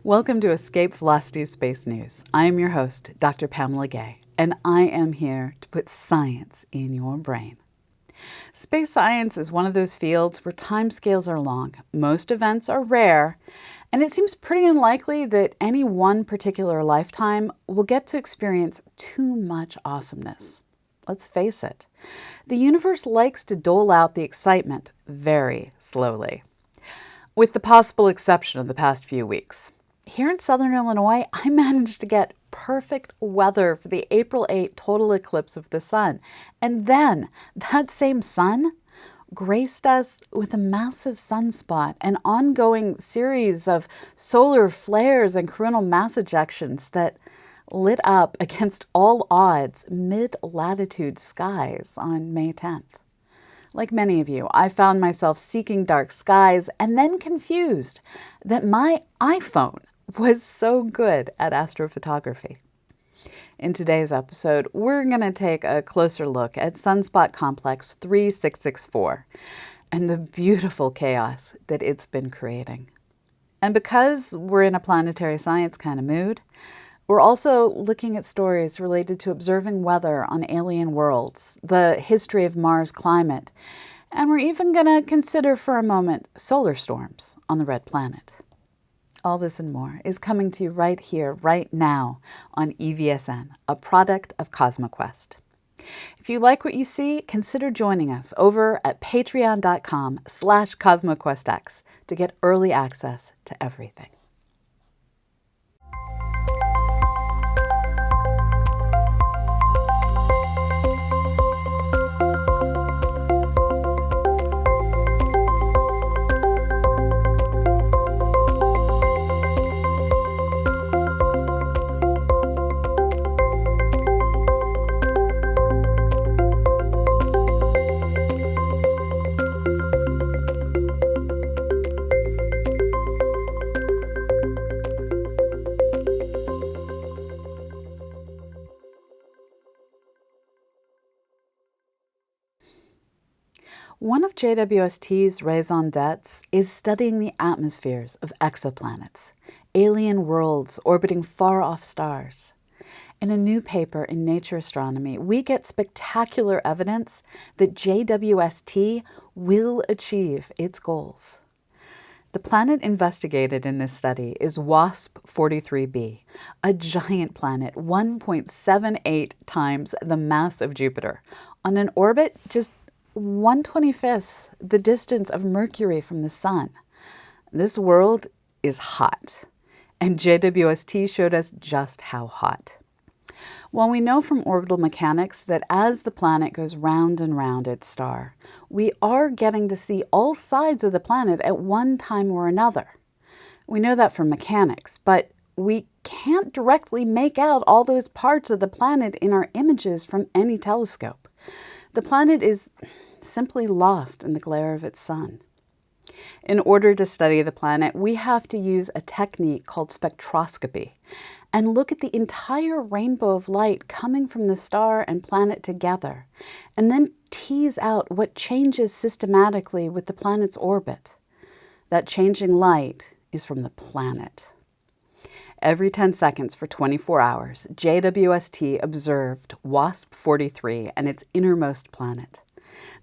Welcome to Escape Velocity Space News. I am your host, Dr. Pamela Gay, and I am here to put science in your brain. Space science is one of those fields where timescales are long, most events are rare, and it seems pretty unlikely that any one particular lifetime will get to experience too much awesomeness. Let's face it, the universe likes to dole out the excitement very slowly, with the possible exception of the past few weeks. Here in Southern Illinois, I managed to get perfect weather for the April 8 total eclipse of the sun. And then that same sun graced us with a massive sunspot, an ongoing series of solar flares and coronal mass ejections that lit up against all odds mid-latitude skies on May 10th. Like many of you, I found myself seeking dark skies and then confused that my iPhone was so good at astrophotography. In today's episode, we're going to take a closer look at Sunspot Complex 3664 and the beautiful chaos that it's been creating. And because we're in a planetary science kind of mood, we're also looking at stories related to observing weather on alien worlds, the history of Mars' climate, and we're even going to consider for a moment solar storms on the red planet. All this and more is coming to you right here, right now on EVSN, a product of CosmoQuest. If you like what you see, consider joining us over at patreon.com/CosmoQuestX to get early access to everything. One of JWST's raison d'etre is studying the atmospheres of exoplanets, alien worlds orbiting far-off stars. In a new paper in Nature Astronomy, we get spectacular evidence that JWST will achieve its goals. The planet investigated in this study is WASP-43b, a giant planet 1.78 times the mass of Jupiter, on an orbit just 1/25th the distance of Mercury from the Sun. This world is hot, and JWST showed us just how hot. While we know from orbital mechanics that as the planet goes round and round its star, we are getting to see all sides of the planet at one time or another. We know that from mechanics, but we can't directly make out all those parts of the planet in our images from any telescope. The planet is simply lost in the glare of its sun. In order to study the planet, we have to use a technique called spectroscopy and look at the entire rainbow of light coming from the star and planet together, and then tease out what changes systematically with the planet's orbit. That changing light is from the planet. Every 10 seconds for 24 hours, JWST observed WASP-43 and its innermost planet.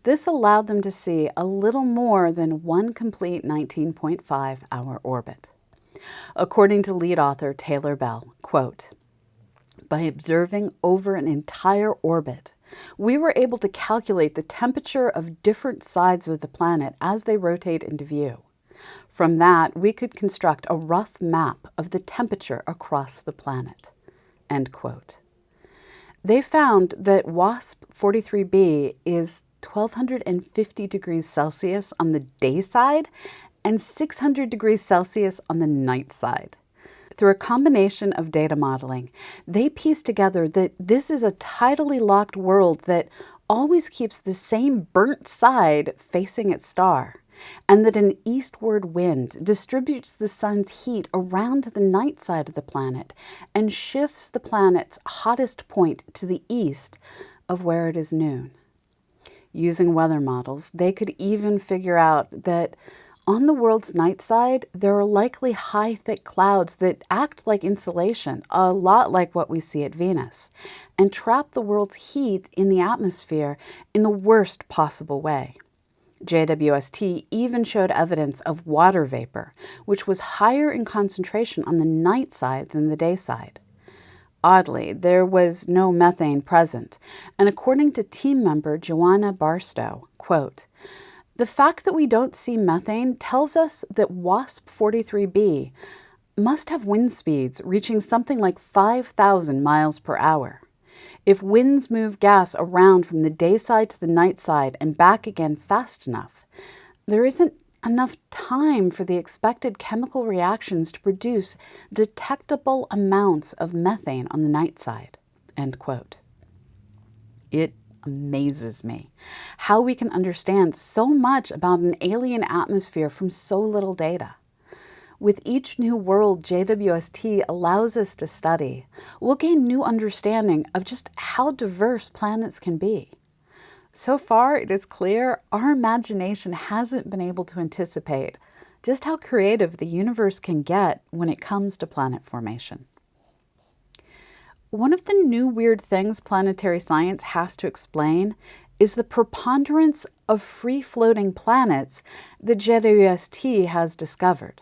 This allowed them to see a little more than one complete 19.5-hour orbit. According to lead author Taylor Bell, quote, "By observing over an entire orbit, we were able to calculate the temperature of different sides of the planet as they rotate into view. From that, we could construct a rough map of the temperature across the planet." End quote. They found that WASP-43b is 1,250 degrees Celsius on the day side and 600 degrees Celsius on the night side. Through a combination of data modeling, they pieced together that this is a tidally locked world that always keeps the same burnt side facing its star, and that an eastward wind distributes the sun's heat around the night side of the planet and shifts the planet's hottest point to the east of where it is noon. Using weather models, they could even figure out that On the world's night side, there are likely high, thick clouds that act like insulation, a lot like what we see at Venus, and trap the world's heat in the atmosphere in the worst possible way. JWST even showed evidence of water vapor, which was higher in concentration on the night side than the day side. Oddly, there was no methane present, and according to team member Joanna Barstow, quote, "The fact that we don't see methane tells us that WASP-43b must have wind speeds reaching something like 5,000 miles per hour. If winds move gas around from the day side to the night side and back again fast enough, there isn't enough time for the expected chemical reactions to produce detectable amounts of methane on the night side." End quote. It amazes me how we can understand so much about an alien atmosphere from so little data. With each new world JWST allows us to study, we'll gain new understanding of just how diverse planets can be. So far, it is clear our imagination hasn't been able to anticipate just how creative the universe can get when it comes to planet formation. One of the new weird things planetary science has to explain is the preponderance of free-floating planets that JWST has discovered.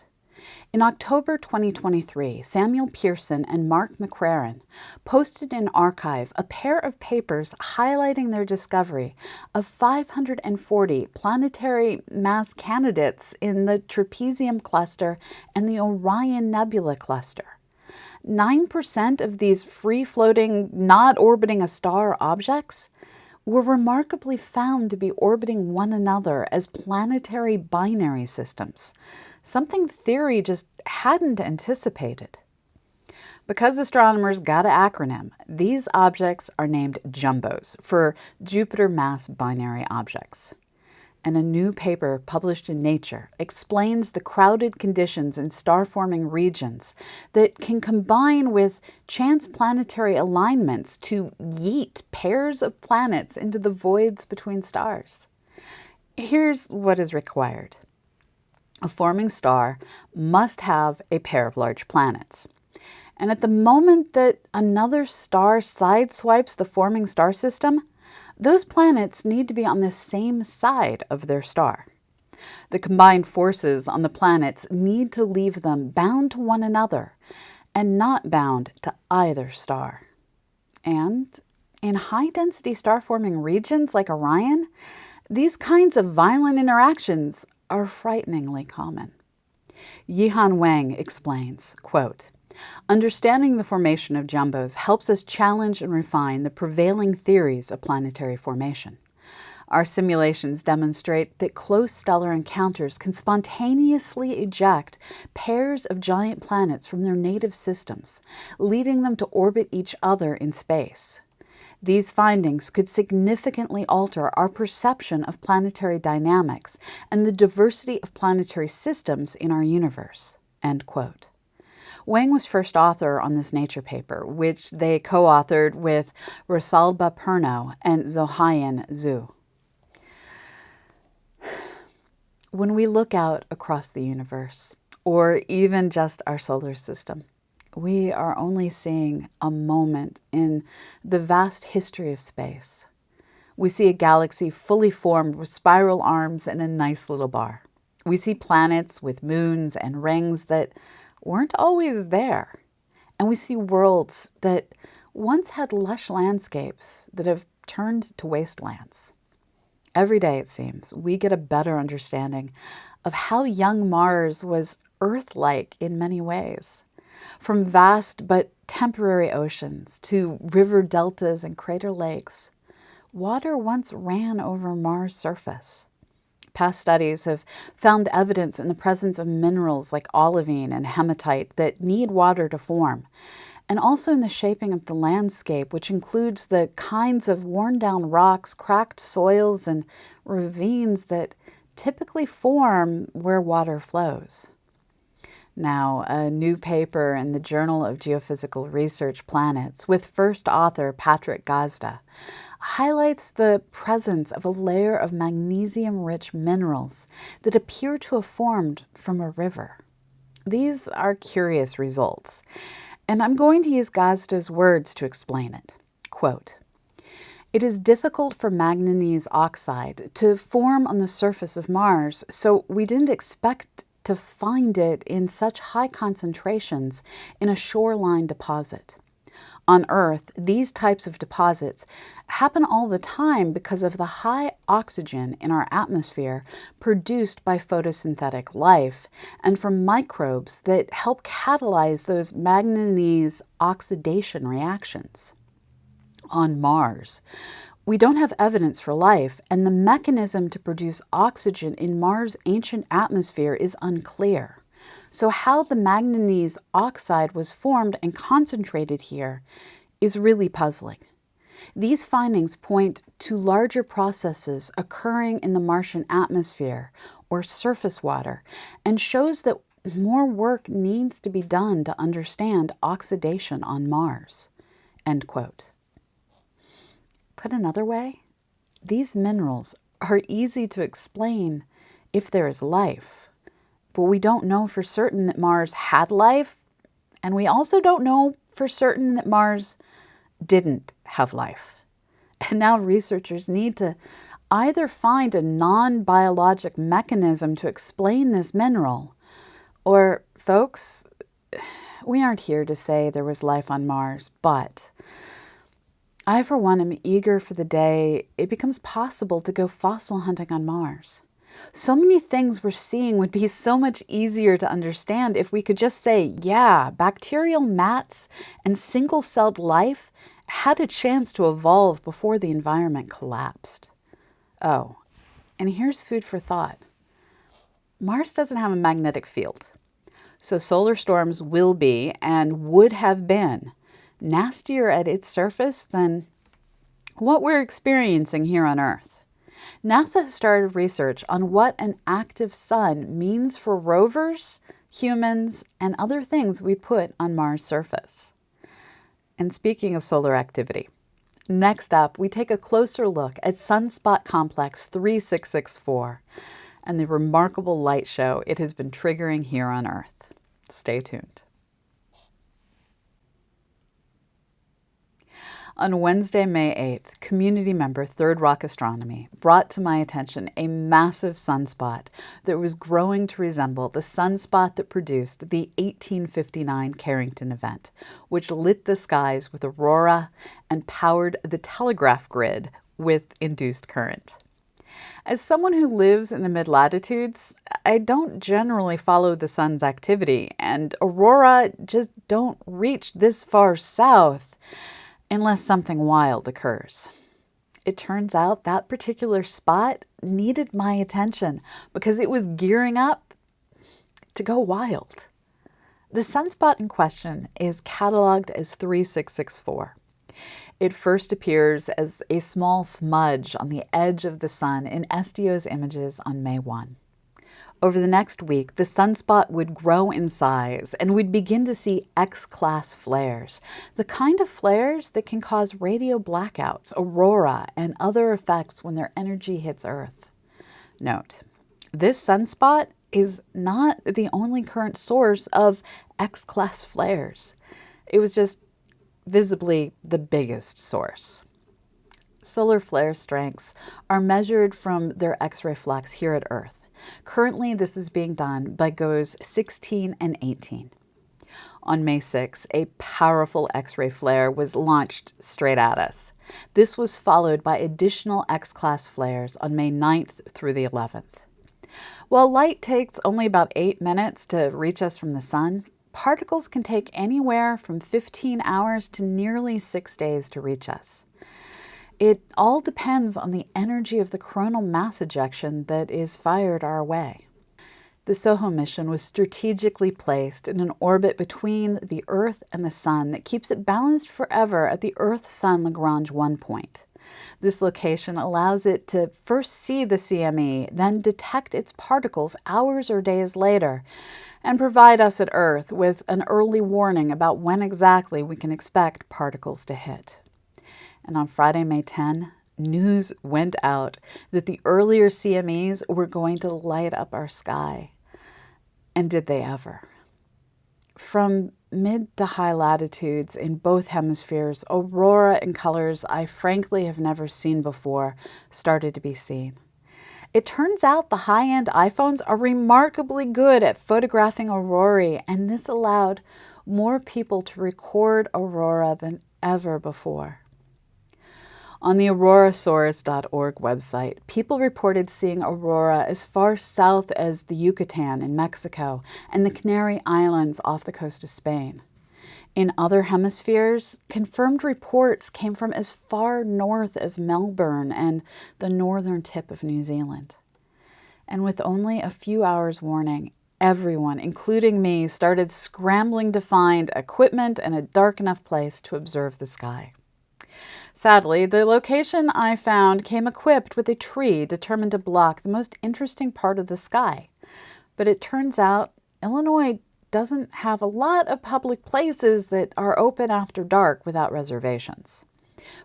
In October 2023, Samuel Pearson and Mark McCraren posted in arXiv a pair of papers highlighting their discovery of 540 planetary mass candidates in the Trapezium cluster and the Orion Nebula cluster. 9% of these free-floating, not orbiting a star objects were remarkably found to be orbiting one another as planetary binary systems, something theory just hadn't anticipated. Because astronomers got an acronym, these objects are named JUMBOs, for Jupiter Mass Binary Objects. And a new paper published in Nature explains the crowded conditions in star-forming regions that can combine with chance planetary alignments to yeet pairs of planets into the voids between stars. Here's what is required. A forming star must have a pair of large planets. And at the moment that another star sideswipes the forming star system, those planets need to be on the same side of their star. The combined forces on the planets need to leave them bound to one another and not bound to either star. And in high-density star-forming regions like Orion, these kinds of violent interactions are frighteningly common. Yihan Wang explains, quote, "Understanding the formation of jumbos helps us challenge and refine the prevailing theories of planetary formation. Our simulations demonstrate that close stellar encounters can spontaneously eject pairs of giant planets from their native systems, leading them to orbit each other in space. These findings could significantly alter our perception of planetary dynamics and the diversity of planetary systems in our universe." End quote. Wang was first author on this Nature paper, which they co-authored with Rosalba Perno and Zohayan Zhu. When we look out across the universe, or even just our solar system, we are only seeing a moment in the vast history of space. We see a galaxy fully formed with spiral arms and a nice little bar. We see planets with moons and rings that weren't always there. And we see worlds that once had lush landscapes that have turned to wastelands. Every day, it seems, we get a better understanding of how young Mars was Earth-like in many ways. From vast but temporary oceans to river deltas and crater lakes, water once ran over Mars' surface. Past studies have found evidence in the presence of minerals like olivine and hematite that need water to form, and also in the shaping of the landscape, which includes the kinds of worn-down rocks, cracked soils, and ravines that typically form where water flows. Now, a new paper in the Journal of Geophysical Research Planets with first author Patrick Gazda highlights the presence of a layer of magnesium-rich minerals that appear to have formed from a river. These are curious results, and I'm going to use Gazda's words to explain it. Quote, "It is difficult for manganese oxide to form on the surface of Mars, so we didn't expect to find it in such high concentrations in a shoreline deposit. On Earth, these types of deposits happen all the time because of the high oxygen in our atmosphere produced by photosynthetic life and from microbes that help catalyze those manganese oxidation reactions. On Mars, we don't have evidence for life, and the mechanism to produce oxygen in Mars' ancient atmosphere is unclear. So how the manganese oxide was formed and concentrated here is really puzzling. These findings point to larger processes occurring in the Martian atmosphere or surface water and shows that more work needs to be done to understand oxidation on Mars." End quote. Put another way, these minerals are easy to explain if there is life. But we don't know for certain that Mars had life, and we also don't know for certain that Mars didn't have life. And now researchers need to either find a non-biologic mechanism to explain this mineral, or, folks, we aren't here to say there was life on Mars, but I, for one, am eager for the day it becomes possible to go fossil hunting on Mars. So many things we're seeing would be so much easier to understand if we could just say, yeah, bacterial mats and single-celled life had a chance to evolve before the environment collapsed. Oh, and here's food for thought. Mars doesn't have a magnetic field, so solar storms will be, and would have been, nastier at its surface than what we're experiencing here on Earth. NASA has started research on what an active sun means for rovers, humans, and other things we put on Mars' surface. And speaking of solar activity, next up, we take a closer look at Sunspot Complex 3664 and the remarkable light show it has been triggering here on Earth. Stay tuned. On Wednesday, May 8th, community member Third Rock Astronomy brought to my attention a massive sunspot that was growing to resemble the sunspot that produced the 1859 Carrington Event, which lit the skies with aurora and powered the telegraph grid with induced current. As someone who lives in the mid-latitudes, I don't generally follow the sun's activity, and aurora just don't reach this far south unless something wild occurs. It turns out that particular spot needed my attention because it was gearing up to go wild. The sunspot in question is cataloged as 3664. It first appears as a small smudge on the edge of the sun in SDO's images on May 1. Over the next week, the sunspot would grow in size and we'd begin to see X-class flares, the kind of flares that can cause radio blackouts, aurora, and other effects when their energy hits Earth. Note, this sunspot is not the only current source of X-class flares. It was just visibly the biggest source. Solar flare strengths are measured from their X-ray flux here at Earth. Currently, this is being done by GOES 16 and 18. On May 6, a powerful X-ray flare was launched straight at us. This was followed by additional X-class flares on May 9th through the 11th. While light takes only about 8 minutes to reach us from the sun, particles can take anywhere from 15 hours to nearly 6 days to reach us. It all depends on the energy of the coronal mass ejection that is fired our way. The SOHO mission was strategically placed in an orbit between the Earth and the Sun that keeps it balanced forever at the Earth-Sun Lagrange 1 point. This location allows it to first see the CME, then detect its particles hours or days later, and provide us at Earth with an early warning about when exactly we can expect particles to hit. And on Friday, May 10, news went out that the earlier CMEs were going to light up our sky. And did they ever? From mid to high latitudes in both hemispheres, aurora in colors I frankly have never seen before started to be seen. It turns out the high-end iPhones are remarkably good at photographing aurorae, and this allowed more people to record aurora than ever before. On the aurorasaurus.org website, people reported seeing aurora as far south as the Yucatan in Mexico and the Canary Islands off the coast of Spain. In other hemispheres, confirmed reports came from as far north as Melbourne and the northern tip of New Zealand. And with only a few hours warning, everyone, including me, started scrambling to find equipment and a dark enough place to observe the sky. Sadly, the location I found came equipped with a tree determined to block the most interesting part of the sky. But it turns out Illinois doesn't have a lot of public places that are open after dark without reservations.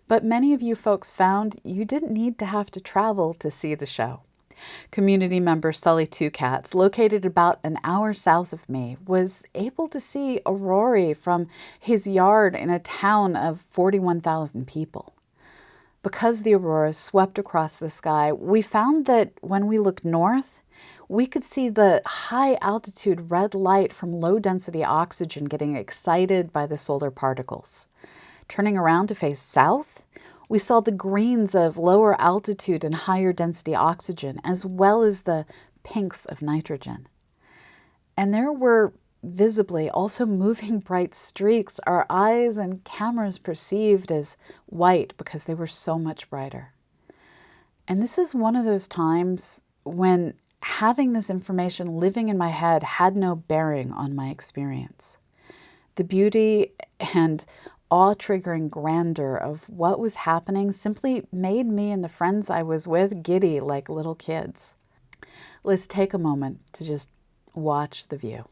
But many of you folks found you didn't need to have to travel to see the show. Community member Sully Two Cats, located about an hour south of me, was able to see aurorae from his yard in a town of 41,000 people. Because the aurora swept across the sky, we found that when we looked north, we could see the high-altitude red light from low-density oxygen getting excited by the solar particles. Turning around to face south, we saw the greens of lower altitude and higher density oxygen, as well as the pinks of nitrogen. And there were visibly also moving bright streaks our eyes and cameras perceived as white because they were so much brighter. And this is one of those times when having this information living in my head had no bearing on my experience. The beauty and awe-triggering grandeur of what was happening simply made me and the friends I was with giddy like little kids. Let's take a moment to just watch the view.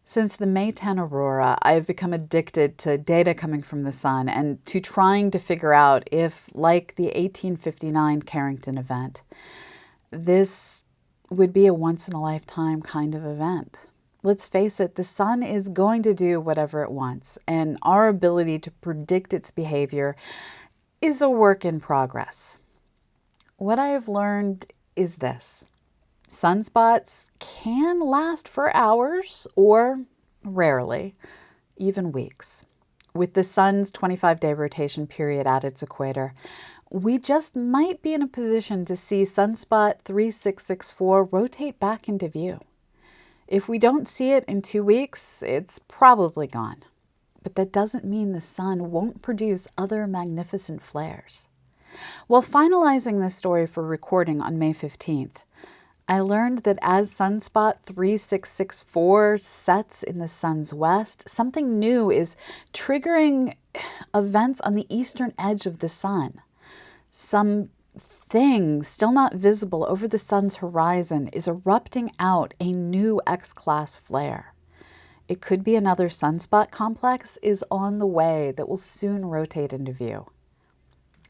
Since the May 10 aurora, I have become addicted to data coming from the sun and to trying to figure out if, like the 1859 Carrington Event, this would be a once-in-a-lifetime kind of event. Let's face it, the sun is going to do whatever it wants, and our ability to predict its behavior is a work in progress. What I have learned is this. Sunspots can last for hours or, rarely, even weeks. With the sun's 25-day rotation period at its equator, we just might be in a position to see sunspot 3664 rotate back into view. If we don't see it in 2 weeks, it's probably gone. But that doesn't mean the sun won't produce other magnificent flares. While finalizing this story for recording on May 15th, I learned that as sunspot 3664 sets in the sun's west, something new is triggering events on the eastern edge of the sun. Something still not visible over the sun's horizon is erupting out a new X-class flare. It could be another Sunspot complex is on the way that will soon rotate into view.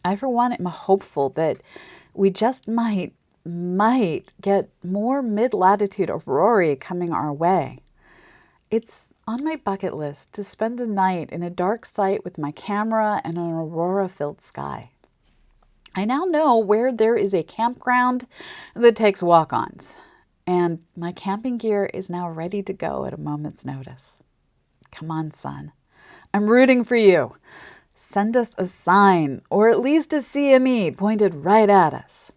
I, for one, am hopeful that we just might get more mid-latitude aurorae coming our way. It's on my bucket list to spend a night in a dark site with my camera and an aurora-filled sky. I now know where there is a campground that takes walk-ons, and my camping gear is now ready to go at a moment's notice. Come on, son. I'm rooting for you. Send us a sign, or at least a CME pointed right at us.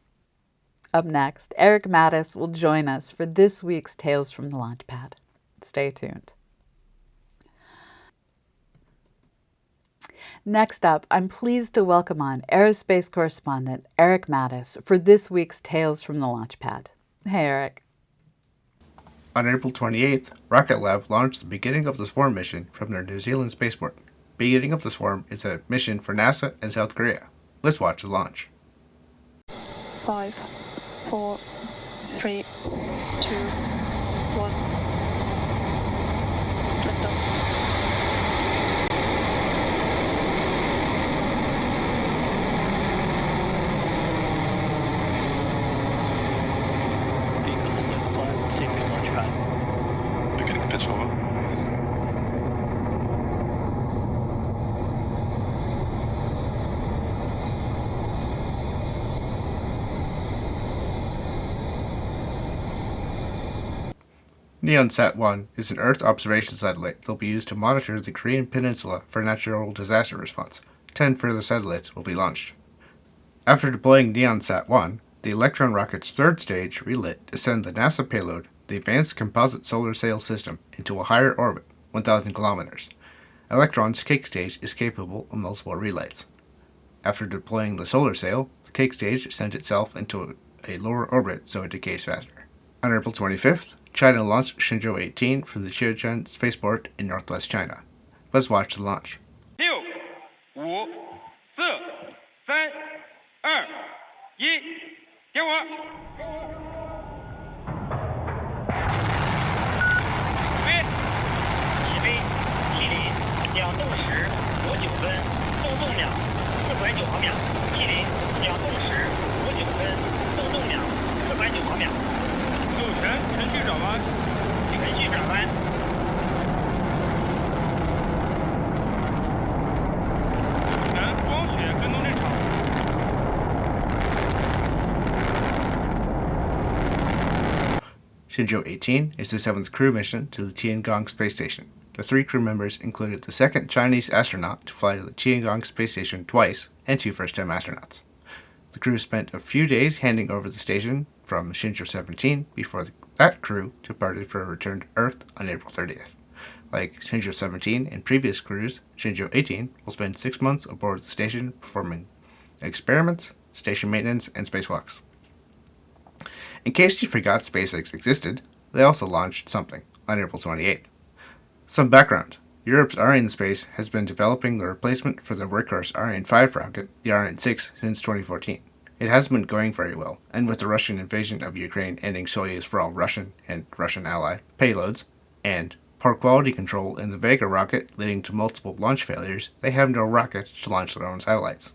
Up next, Erik Madaus will join us for this week's Tales from the Launchpad. Stay tuned. Next up, I'm pleased to welcome on aerospace correspondent Erik Madaus for this week's Tales from the Launchpad. Hey, Erik. On April 28th, Rocket Lab launched the Beginning of the Swarm mission from their New Zealand spaceport. Beginning of the Swarm is a mission for NASA and South Korea. Let's watch the launch. 5, 4, 3, 2, 1. Liftoff. Vehicles with safety launch pad. Beginning the pitch over. NeonSat-1 is an Earth observation satellite that will be used to monitor the Korean Peninsula for natural disaster response. 10 further satellites will be launched. After deploying NeonSat-1, the Electron rocket's third stage, relit, to send the NASA payload, the Advanced Composite Solar Sail System, into a higher orbit, 1,000 kilometers. Electron's cake stage is capable of multiple relights. After deploying the solar sail, the cake stage sent itself into a lower orbit so it decays faster. On April 25th, China launched Shenzhou 18 from the Xiaotian spaceport in northwest China. Let's watch the launch. 6、5、4、3、2、1，点火！起飞，起离，两动时59分，动动量490毫秒。起离，两动时59分，动动量490毫秒。右旋程序转弯，程序转弯。南光学跟踪正常。 Shenzhou 18 is the 7th crew mission to the Tiangong space station. The 3 crew members included the second Chinese astronaut to fly to the Tiangong space station twice and 2 first-time astronauts. The crew spent a few days handing over the station from Shenzhou 17 before that crew departed for a return to Earth on April 30th. Like Shenzhou 17 and previous crews, Shenzhou 18 will spend 6 months aboard the station performing experiments, station maintenance, and spacewalks. In case you forgot SpaceX existed, they also launched something on April 28th. Some background. Europe's Ariane space has been developing the replacement for the workhorse Ariane 5 rocket, the Ariane 6, since 2014. It hasn't been going very well, and with the Russian invasion of Ukraine ending Soyuz for all Russian and Russian ally payloads, and poor quality control in the Vega rocket leading to multiple launch failures, they have no rocket to launch their own satellites.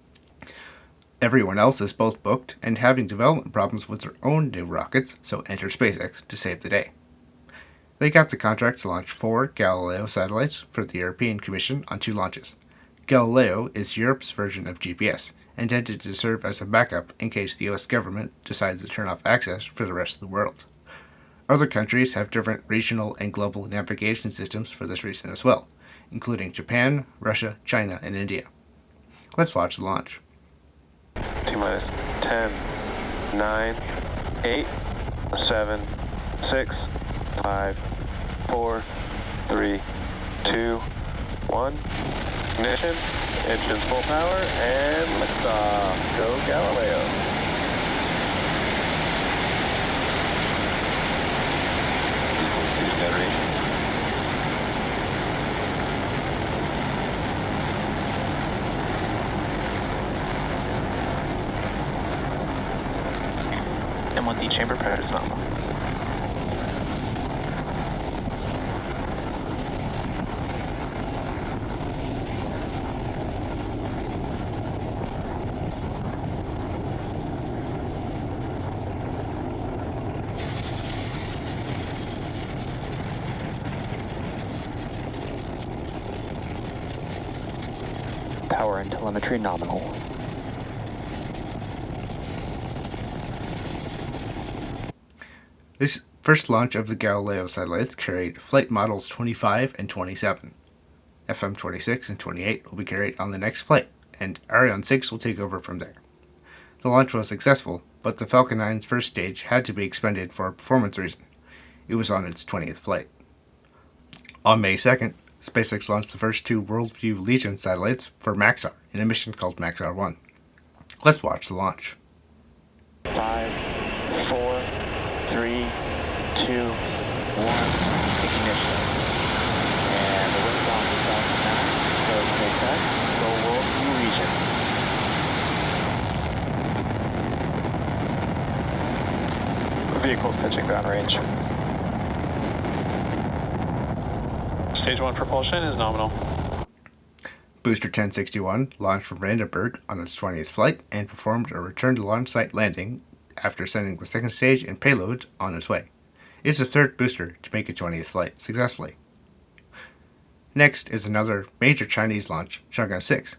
Everyone else is both booked and having development problems with their own new rockets, so enter SpaceX to save the day. They got the contract to launch 4 Galileo satellites for the European Commission on 2 launches. Galileo is Europe's version of GPS, intended to serve as a backup in case the US government decides to turn off access for the rest of the world. Other countries have different regional and global navigation systems for this reason as well, including Japan, Russia, China, and India. Let's watch the launch. T-minus 10, 9, 8, 7, 6, 5, 4, 3, 2, 1. Ignition, engines full power, and liftoff. Go Galileo. Generation. M1D chamber pressure is nominal. power and telemetry nominal. This first launch of the Galileo satellite carried flight models 25 and 27. FM 26 and 28 will be carried on the next flight, and Ariane 6 will take over from there. The launch was successful, but the Falcon 9's first stage had to be expended for a performance reason. It was on its 20th flight. On May 2nd, SpaceX launched the first two Worldview Legion satellites for Maxar in a mission called Maxar 1. Let's watch the launch. 5, 4, 3, 2, 1, ignition. And the liftoff of Falcon 9, so SpaceX, go Worldview Legion. Vehicles pitching ground range. Stage 1 propulsion is nominal. Booster 1061 launched from Vandenberg on its 20th flight and performed a return to launch site landing after sending the second stage and payload on its way. It's the third booster to make a 20th flight successfully. Next is another major Chinese launch, Chang'e 6.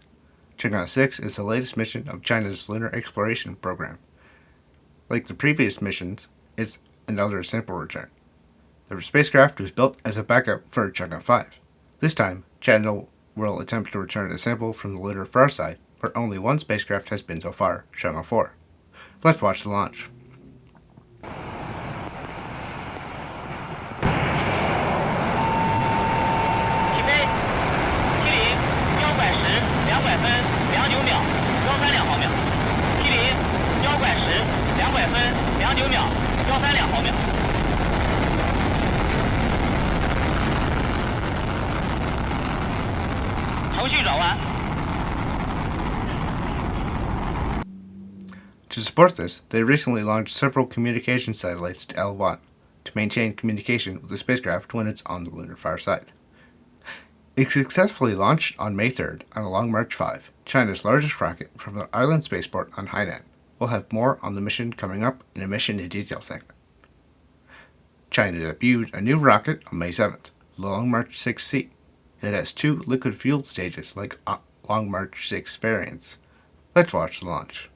Chang'e 6 is the latest mission of China's lunar exploration program. Like the previous missions, it's another sample return. The spacecraft was built as a backup for Chang'e 5. This time, China will attempt to return a sample from the lunar far side, where only one spacecraft has been so far, Chang'e 4. Let's watch the launch. To support this, they recently launched several communication satellites to L1 to maintain communication with the spacecraft when it's on the lunar far side. It successfully launched on May 3rd on a Long March 5, China's largest rocket from the island spaceport on Hainan. We'll have more on the mission coming up in a mission in detail segment. China debuted a new rocket on May 7th, the Long March 6C. It has two liquid-fueled stages like Long March 6 variants. Let's watch the launch.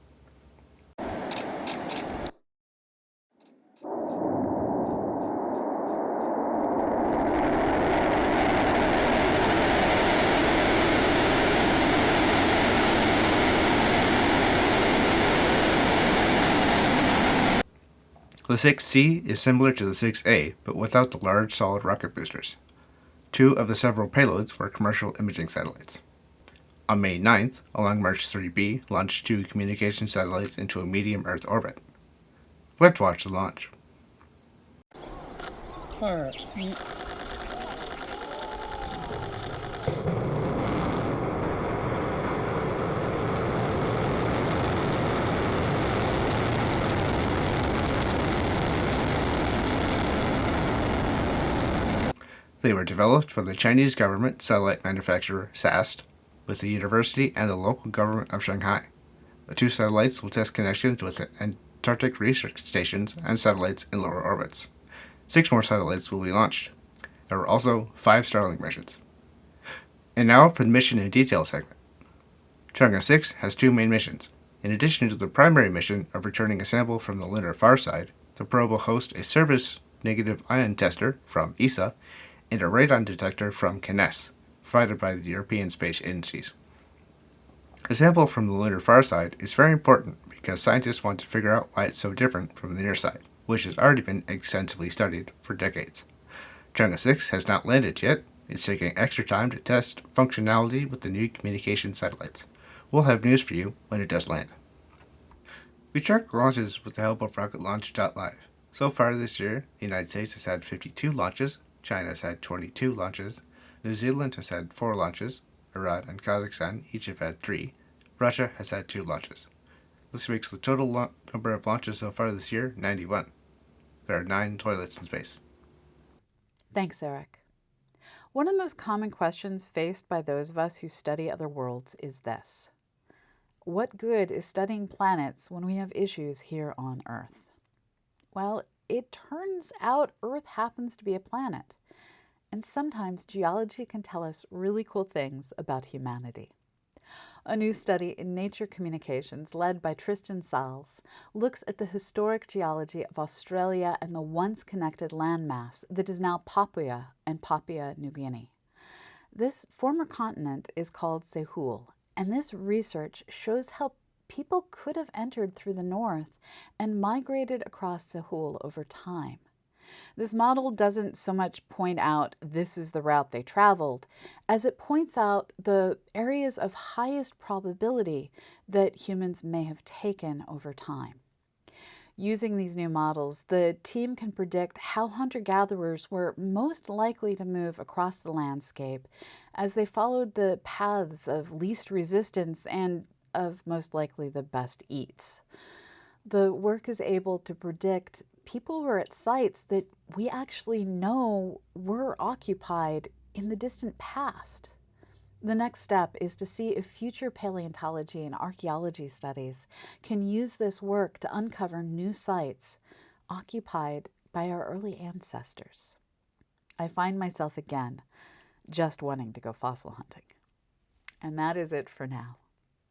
The 6C is similar to the 6A, but without the large solid rocket boosters. Two of the several payloads were commercial imaging satellites. On May 9th, a Long March 3B launched two communication satellites into a medium Earth orbit. Let's watch the launch. They were developed by the Chinese government satellite manufacturer SAST with the university and the local government of Shanghai. The two satellites will test connections with the Antarctic research stations and satellites in lower orbits. 6 more satellites will be launched. There were also 5 Starlink missions. And now for the mission in detail segment. Chang'e 6 has 2 main missions. In addition to the primary mission of returning a sample from the lunar far side, the probe will host a surface negative ion tester from ESA and a radon detector from CNES, provided by the European Space Agencies. A sample from the lunar far side is very important because scientists want to figure out why it's so different from the near side, which has already been extensively studied for decades. Chang'e 6 has not landed yet. It's taking extra time to test functionality with the new communication satellites. We'll have news for you when it does land. We track launches with the help of RocketLaunch.live. So far this year, the United States has had 52 launches, China has had 22 launches, New Zealand has had 4 launches, Iran and Kazakhstan each have had 3, Russia has had 2 launches. This makes the total number of launches so far this year 91. There are 9 toilets in space. Thanks, Erik. One of the most common questions faced by those of us who study other worlds is this: what good is studying planets when we have issues here on Earth? Well, it turns out Earth happens to be a planet, and sometimes geology can tell us really cool things about humanity. A new study in Nature Communications, led by Tristan Salles, looks at the historic geology of Australia and the once connected landmass that is now Papua and Papua New Guinea. This former continent is called Sehul, and this research shows how people could have entered through the north and migrated across Sehul over time. This model doesn't so much point out this is the route they traveled, as it points out the areas of highest probability that humans may have taken over time. Using these new models, the team can predict how hunter-gatherers were most likely to move across the landscape as they followed the paths of least resistance and of most likely the best eats. The work is able to predict people were at sites that we actually know were occupied in the distant past. The next step is to see if future paleontology and archaeology studies can use this work to uncover new sites occupied by our early ancestors. I find myself again just wanting to go fossil hunting. And that is it for now.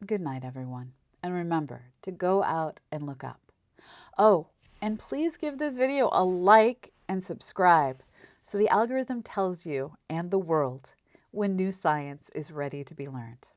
Good night, everyone. And remember to go out and look up. Oh, and please give this video a like and subscribe so the algorithm tells you and the world when new science is ready to be learned.